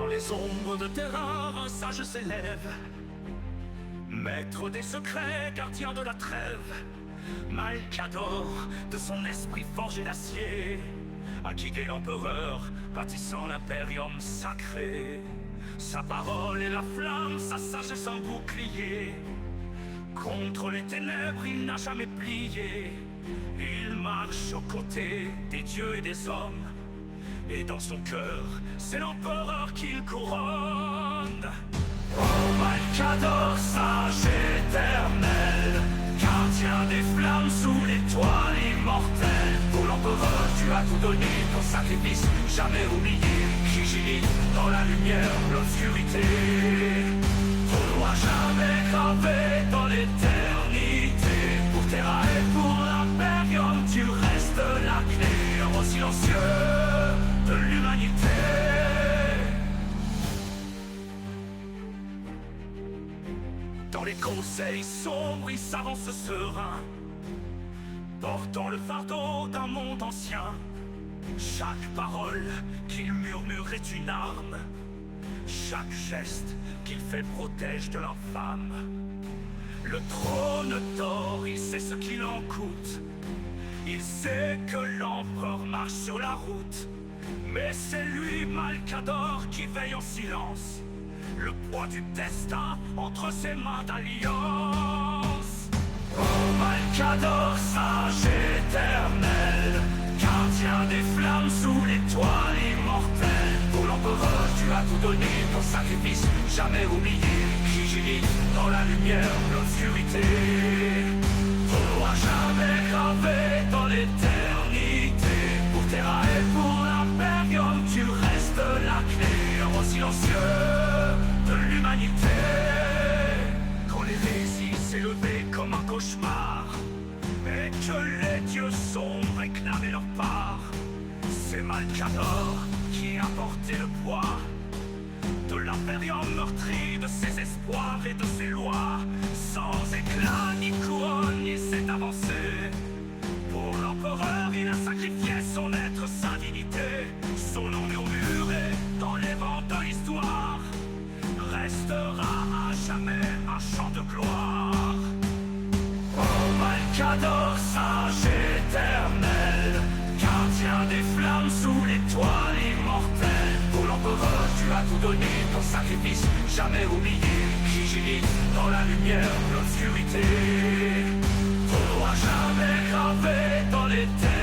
Dans les ombres de terrain, un sage s'élève, maître des secrets, gardien de la trêve. Malcador, de son esprit forgé d'acier, a guidé l'empereur, bâtissant l'impérium sacré. Sa parole est la flamme, sa sagesse un bouclier. Contre les ténèbres, il n'a jamais plié. Il marche aux côtés des dieux et des hommes, et dans son cœur, c'est l'empereur qu'il couronne. Oh Malcador, sage éternel, gardien des flammes sous l'étoile immortelle. Pour l'empereur, tu as tout donné, ton sacrifice jamais oublié. Qui gît dans la lumière, l'obscurité. Ton doigt jamais gravé dans l'éternité. Pour Terra et pour l'Imperium, tu restes la clé, héros silencieux de l'humanité. Dans les conseils sombres, il s'avance serein, portant le fardeau d'un monde ancien. Chaque parole qu'il murmure est une arme, chaque geste qu'il fait protège de l'infâme. Le trône d'or, il sait ce qu'il en coûte. Il sait que l'empereur marche sur la route, mais c'est lui, Malcador, qui veille en silence, le poids du destin entre ses mains d'alliance. Oh Malcador, sage éternel, gardien des flammes sous l'étoile immortelle. Pour l'empereur, tu as tout donné, ton sacrifice jamais oublié. Qui gît dans la lumière, l'obscurité. Ton doigt jamais gravé dans l'éternité. Pour Terra et pour l'Imperium, tu restes la clé, héros silencieux de l'humanité. Quand l'hérésie s'est levée comme un cauchemar, et que les dieux sombres réclamaient leur part, c'est Malcador qui a porté le poids de l'impérium meurtri, de ses espoirs et de ses lois. Sans éclat ni couronne, il s'est avancé. Pour l'empereur, il a sacrifié son être, sa dignité. Son nom murmuré dans les vents de l'histoire restera à jamais un chant de gloire. Oh Malcador, sage éternel, gardien des flammes sous l'étoile immortelle. Pour l'empereur, tu as tout donné, ton sacrifice jamais oublié. Qui gît dans la lumière, l'obscurité. Ton doigt jamais gravé dans l'éternité.